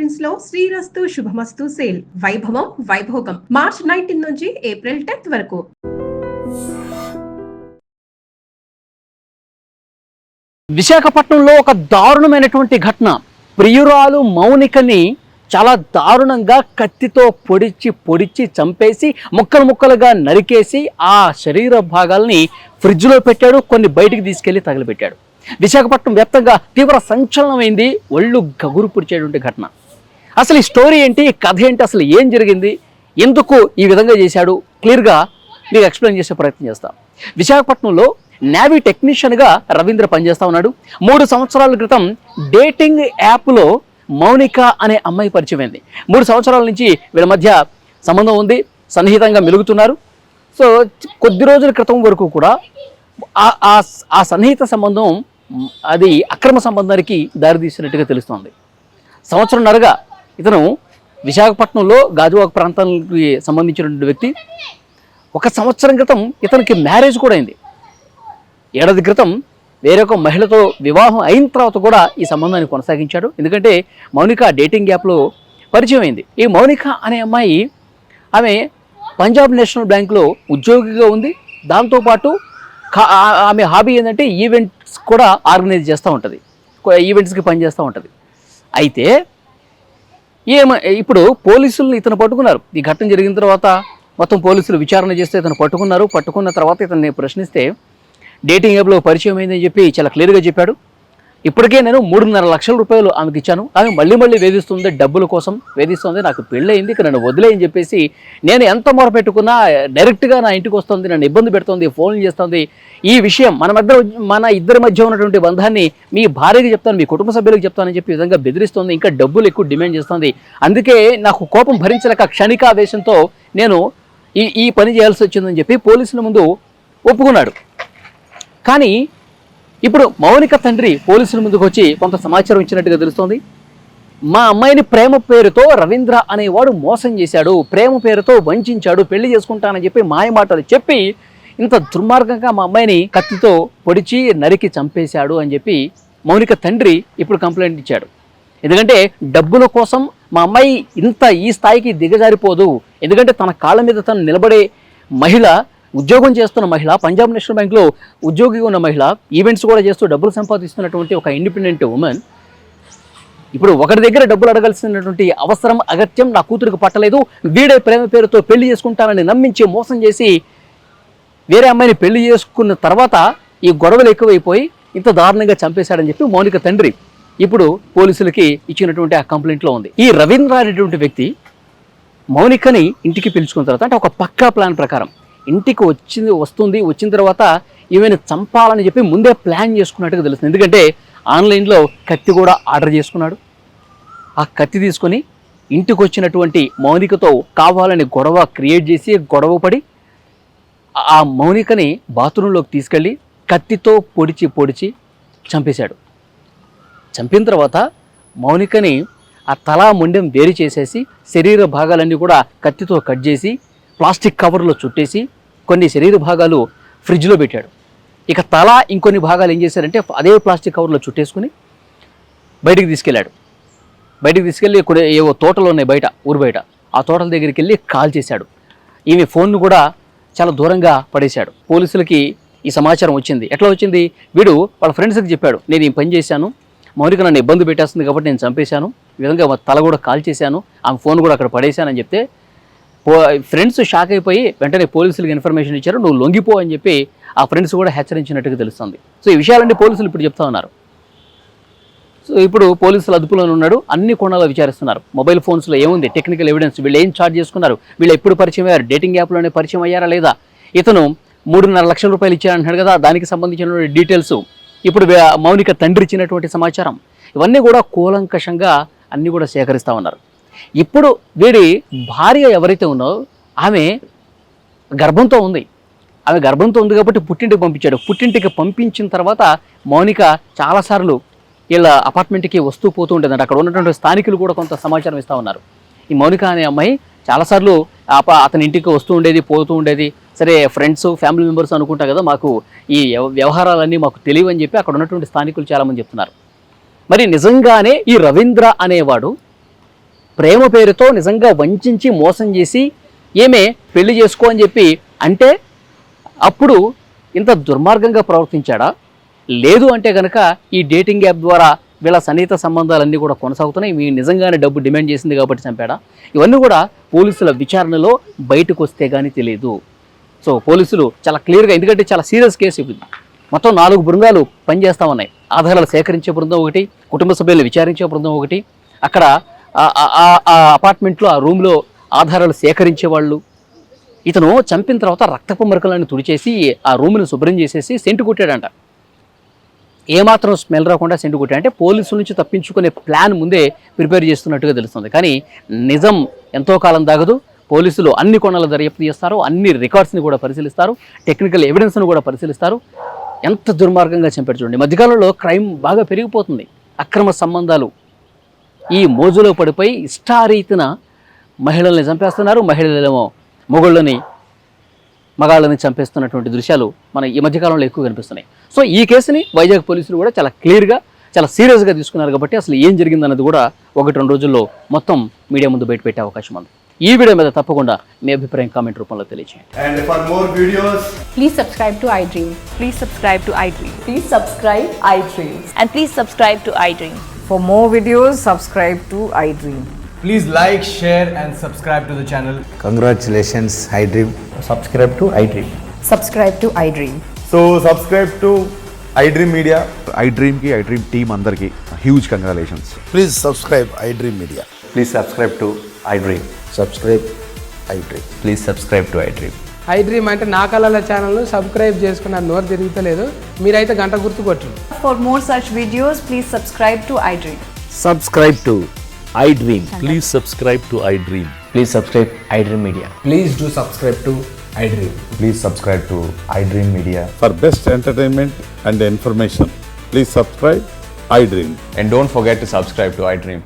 Prince లో శ్రీరస్తు శుభమస్తు sale వైభవం Vaibhogam March 19 నుంచి ఏప్రిల్ 10th వరకు. విశాఖపట్నంలో ఒక దారుణమైనటువంటి ఘటన. ప్రియురాలు మౌనికని చాలా దారుణంగా కత్తితో పొడిచి చంపేసి ముక్కలు ముక్కలుగా నరికేసి ఆ శరీర భాగాల్ని ఫ్రిడ్జ్లో పెట్టాడు, కొన్ని బయటికి తీసుకెళ్లి తగలబెట్టాడు. విశాఖపట్నం వ్యాప్తంగా తీవ్ర సంచలనమైంది, ఒళ్ళు గగురు పుడిచేటువంటి ఘటన. అసలు ఈ స్టోరీ ఏంటి, కథ ఏంటి, అసలు ఏం జరిగింది, ఎందుకు ఈ విధంగా చేశాడు, క్లియర్గా మీకు ఎక్స్ప్లెయిన్ చేసే ప్రయత్నం చేస్తాం. విశాఖపట్నంలో నేవీ టెక్నీషియన్గా రవీంద్ర పనిచేస్తూ ఉన్నాడు. 3 సంవత్సరాల క్రితం డేటింగ్ యాప్లో మౌనిక అనే అమ్మాయి పరిచయం అయింది. 3 సంవత్సరాల నుంచి వీళ్ళ మధ్య సంబంధం ఉంది, సన్నిహితంగా మెలుగుతున్నారు. సో కొద్ది రోజుల క్రితం వరకు కూడా ఆ సన్నిహిత సంబంధం అది అక్రమ సంబంధానికి దారితీసినట్టుగా తెలుస్తోంది. సంవత్సరంన్నరగా ఇతను విశాఖపట్నంలో గాజువాక ప్రాంతానికి సంబంధించినటువంటి వ్యక్తి. 1 సంవత్సరం క్రితం ఇతనికి మ్యారేజ్ కూడా అయింది. 1 ఏడాది క్రితం వేరొక మహిళతో వివాహం అయిన తర్వాత కూడా ఈ సంబంధాన్ని కొనసాగించాడు. ఎందుకంటే మౌనిక డేటింగ్ యాప్లో పరిచయం అయింది. ఈ మౌనిక అనే అమ్మాయి ఆమె పంజాబ్ నేషనల్ బ్యాంక్లో ఉద్యోగిగా ఉంది. దాంతోపాటు ఆమె హాబీ ఏంటంటే ఈవెంట్స్ కూడా ఆర్గనైజ్ చేస్తూ ఉంటుంది, ఈవెంట్స్కి పనిచేస్తూ ఉంటుంది. అయితే ఇప్పుడు పోలీసులు ఇతను పట్టుకున్నారు. ఈ ఘటన జరిగిన తర్వాత మొత్తం పోలీసులు విచారణ చేస్తే ఇతను పట్టుకున్నారు. పట్టుకున్న తర్వాత ఇతన్ని ప్రశ్నిస్తే డేటింగ్ యాప్లో పరిచయం అయిందని చెప్పి చాలా క్లియర్గా చెప్పాడు. ఇప్పటికే నేను 3.5 లక్షల రూపాయలు ఆమెకి ఇచ్చాను, ఆమె మళ్ళీ వేధిస్తుంది, డబ్బుల కోసం వేధిస్తుంది, నాకు పెళ్ళయింది, ఇక నన్ను వదిలేయని చెప్పేసి నేను ఎంత మొరపెట్టుకున్నా డైరెక్ట్గా నా ఇంటికి వస్తుంది, నన్ను ఇబ్బంది పెడుతుంది, ఫోన్లు చేస్తుంది. ఈ విషయం మన ఇద్దరి మధ్య ఉన్నటువంటి బంధాన్ని మీ భార్యకి చెప్తాను, మీ కుటుంబ సభ్యులకు చెప్తానని చెప్పి విధంగా బెదిరిస్తుంది, ఇంకా డబ్బులు ఎక్కువ డిమాండ్ చేస్తుంది. అందుకే నాకు కోపం భరించలేక క్షణికావేశంతో నేను ఈ పని చేయాల్సి వచ్చిందని చెప్పి పోలీసుల ముందు ఒప్పుకున్నాడు. కానీ ఇప్పుడు మౌనిక తండ్రి పోలీసుల ముందుకు వచ్చి కొంత సమాచారం ఇచ్చినట్టుగా తెలుస్తోంది. మా అమ్మాయిని ప్రేమ పేరుతో రవీంద్ర అనేవాడు మోసం చేశాడు, ప్రేమ పేరుతో వంచాడు, పెళ్లి చేసుకుంటానని చెప్పి మాయమాటలు చెప్పి ఇంత దుర్మార్గంగా మా అమ్మాయిని కత్తితో పొడిచి నరికి చంపేశాడు అని చెప్పి మౌనిక తండ్రి ఇప్పుడు కంప్లైంట్ ఇచ్చాడు. ఎందుకంటే డబ్బుల కోసం మా అమ్మాయి ఈ స్థాయికి దిగజారిపోదు. ఎందుకంటే తన కాళ్ళ మీద తను నిలబడే మహిళ, ఉద్యోగం చేస్తున్న మహిళ, పంజాబ్ నేషనల్ బ్యాంక్లో ఉద్యోగిగా ఉన్న మహిళ, ఈవెంట్స్ కూడా చేస్తూ డబ్బులు సంపాదిస్తున్నటువంటి ఒక ఇండిపెండెంట్ ఉమెన్. ఇప్పుడు ఒకరి దగ్గర డబ్బులు అడగాల్సినటువంటి అవసరం, అగత్యం నా కూతురికి పట్టలేదు, వీడే ప్రేమ పేరుతో పెళ్లి చేసుకుంటానని నమ్మించి మోసం చేసి వేరే అమ్మాయిని పెళ్లి చేసుకున్న తర్వాత ఈ గొడవలు ఎక్కువైపోయి ఇంత దారుణంగా చంపేశాడని చెప్పి మౌనిక తండ్రి ఇప్పుడు పోలీసులకి ఇచ్చినటువంటి ఆ కంప్లైంట్లో ఉంది. ఈ రవీంద్ర అనేటువంటి వ్యక్తి మౌనికని ఇంటికి పిలుచుకున్న తర్వాత, అంటే ఒక పక్కా ప్లాన్ ప్రకారం ఇంటికి వచ్చిన తర్వాత ఈమెను చంపాలని చెప్పి ముందే ప్లాన్ చేసుకున్నట్టుగా తెలుస్తుంది. ఎందుకంటే ఆన్లైన్లో కత్తి కూడా ఆర్డర్ చేసుకున్నాడు. ఆ కత్తి తీసుకొని ఇంటికి వచ్చినటువంటి మౌనికతో కావాలని గొడవ క్రియేట్ చేసి గొడవ పడి ఆ మౌనికని బాత్రూంలోకి తీసుకెళ్ళి కత్తితో పొడిచి చంపేశాడు. చంపిన తర్వాత మౌనికని ఆ తల మొండెం వేరు చేసేసి శరీర భాగాలన్నీ కూడా కత్తితో కట్ చేసి ప్లాస్టిక్ కవర్లో చుట్టేసి కొన్ని శరీర భాగాలు ఫ్రిడ్జ్లో పెట్టాడు. ఇక తల ఇంకొన్ని భాగాలు ఏం చేశారంటే అదే ప్లాస్టిక్ కవర్లో చుట్టేసుకుని బయటికి తీసుకెళ్ళాడు. బయటికి తీసుకెళ్ళి ఏవో తోటలు ఉన్నాయి బయట, ఊరు బయట, ఆ తోటల దగ్గరికి వెళ్ళి కాల్ చేశాడు. ఈమె ఫోన్ను కూడా చాలా దూరంగా పడేశాడు. పోలీసులకి ఈ సమాచారం వచ్చింది. ఎట్లా వచ్చింది? వీడు వాళ్ళ ఫ్రెండ్స్కి చెప్పాడు, నేను ఈ పని చేశాను, మౌనిక నన్ను ఇబ్బంది పెట్టేస్తుంది కాబట్టి నేను చంపేశాను, ఈ విధంగా తల కూడా కాల్ చేశాను, ఆమె ఫోన్ కూడా అక్కడ పడేశానని చెప్తే ఫ్రెండ్స్ షాక్ అయిపోయి వెంటనే పోలీసులకు ఇన్ఫర్మేషన్ ఇచ్చారు, నువ్వు లొంగిపో అని చెప్పి ఆ ఫ్రెండ్స్ కూడా హెచ్చరించినట్టుగా తెలుస్తుంది. సో ఈ విషయాలన్నీ పోలీసులు ఇప్పుడు చెప్తా ఉన్నారు. సో ఇప్పుడు పోలీసులు అదుపులోనే ఉన్నాడు, అన్ని కోణాలు విచారిస్తున్నారు. మొబైల్ ఫోన్స్లో ఏముంది, టెక్నికల్ ఎవిడెన్స్, వీళ్ళు ఏం చార్జ్ చేసుకున్నారు, వీళ్ళు ఎప్పుడు పరిచయం అయ్యారు, డేటింగ్ యాప్లోనే పరిచయం అయ్యారా లేదా, ఇతను 3.5 లక్షల రూపాయలు ఇచ్చారంటున్నాడు కదా, దానికి సంబంధించినటువంటి డీటెయిల్స్, ఇప్పుడు మౌనిక తండ్రి ఇచ్చినటువంటి సమాచారం, ఇవన్నీ కూడా కూలంకషంగా అన్నీ కూడా సేకరిస్తూ ఉన్నారు. ఇప్పుడు వీడి భార్య ఎవరైతే ఉన్నో ఆమె గర్భంతో ఉంది. ఆమె గర్భంతో ఉంది కాబట్టి పుట్టింటికి పంపించాడు. పుట్టింటికి పంపించిన తర్వాత మౌనిక చాలాసార్లు వీళ్ళ అపార్ట్మెంట్కి వస్తూ పోతూ ఉండేదంట. అక్కడ ఉన్నటువంటి స్థానికులు కూడా కొంత సమాచారం ఇస్తూ ఉన్నారు. ఈ మౌనిక అనే అమ్మాయి చాలాసార్లు అతని ఇంటికి వస్తూ ఉండేది, పోతూ ఉండేది. సరే ఫ్రెండ్స్, ఫ్యామిలీ మెంబర్స్ అనుకుంటా కదా, మాకు ఈ వ్యవహారాలన్నీ మాకు తెలియవని చెప్పి అక్కడ ఉన్నటువంటి స్థానికులు చాలామంది చెప్తున్నారు. మరి నిజంగానే ఈ రవీంద్ర అనేవాడు ప్రేమ పేరుతో నిజంగా వంచి మోసం చేసి ఏమే పెళ్లి చేసుకో అని చెప్పి అంటే అప్పుడు ఇంత దుర్మార్గంగా ప్రవర్తించాడా? లేదు అంటే కనుక ఈ డేటింగ్ యాప్ ద్వారా వీళ్ళ సన్నిహిత సంబంధాలన్నీ కూడా కొనసాగుతున్నాయి, మీ నిజంగానే డబ్బు డిమాండ్ చేసింది కాబట్టి చంపాడా? ఇవన్నీ కూడా పోలీసుల విచారణలో బయటకు వస్తే కానీ తెలియదు. సో పోలీసులు చాలా క్లియర్గా, ఎందుకంటే చాలా సీరియస్ కేసు ఇది, మొత్తం 4 బృందాలు పనిచేస్తూ ఉన్నాయి. ఆధారాలు సేకరించే బృందం ఒకటి, కుటుంబ సభ్యులను విచారించే బృందం ఒకటి, అక్కడ ఆ అపార్ట్మెంట్లో ఆ రూమ్లో ఆధారాలు సేకరించే వాళ్ళు. ఇతను చంపిన తర్వాత రక్తపు మరకలను తుడిచేసి ఆ రూమ్ని శుభ్రం చేసేసి సెంటు కొట్టాడంట. ఏమాత్రం స్మెల్ రాకుండా సెంటు కొట్టాడంటే పోలీసుల నుంచి తప్పించుకునే ప్లాన్ ముందే ప్రిపేర్ చేస్తున్నట్టుగా తెలుస్తుంది. కానీ నిజం ఎంతో కాలం దాగదు. పోలీసులు అన్ని కోణాల దర్యాప్తు చేస్తారు, అన్ని రికార్డ్స్ని కూడా పరిశీలిస్తారు, టెక్నికల్ ఎవిడెన్స్ను కూడా పరిశీలిస్తారు. ఎంత దుర్మార్గంగా చంపాడు చూడండి. మధ్యకాలంలో క్రైమ్ బాగా పెరిగిపోతుంది, అక్రమ సంబంధాలు ఈ మోజులో పడిపోయి ఇష్టారీతిన మహిళల్ని చంపేస్తున్నారు, మహిళలేమో మగాళ్ళని చంపేస్తున్నటువంటి దృశ్యాలు మన ఈ మధ్యకాలంలో ఎక్కువ కనిపిస్తున్నాయి. సో ఈ కేసుని వైజాగ్ పోలీసులు కూడా చాలా క్లియర్గా, చాలా సీరియస్గా తీసుకున్నారు. కాబట్టి అసలు ఏం జరిగిందన్నది కూడా 1-2 రోజుల్లో మొత్తం మీడియా ముందు బయట పెట్టే అవకాశం ఉంది. ఈ వీడియో మీద తప్పకుండా మీ అభిప్రాయం కామెంట్ రూపంలో తెలియజేయండి. And for more videos, Please subscribe to iDream. Please subscribe to iDream. Please subscribe iDream. And please subscribe to iDream. For more videos, subscribe to iDream. please like, share and subscribe to the channel. Congratulations, iDream. Subscribe to iDream. Subscribe to iDream. So subscribe to iDream Media. iDream ki iDream team andarki huge congratulations. Please subscribe iDream Media. Please subscribe to iDream. Subscribe iDream. Please subscribe to iDream. iDream అంటే నా కళల ఛానల్ను subscribe చేసుకున్న నోరు తిరుగుతలేదు, మీరైతే గంట గుర్తు కొట్టండి. For more such videos, please subscribe to iDream. Subscribe to iDream. Please subscribe to iDream. Please subscribe iDream Media. Please do subscribe to iDream. Please subscribe to iDream Media. For best entertainment and information, please subscribe iDream. And don't forget to subscribe to iDream.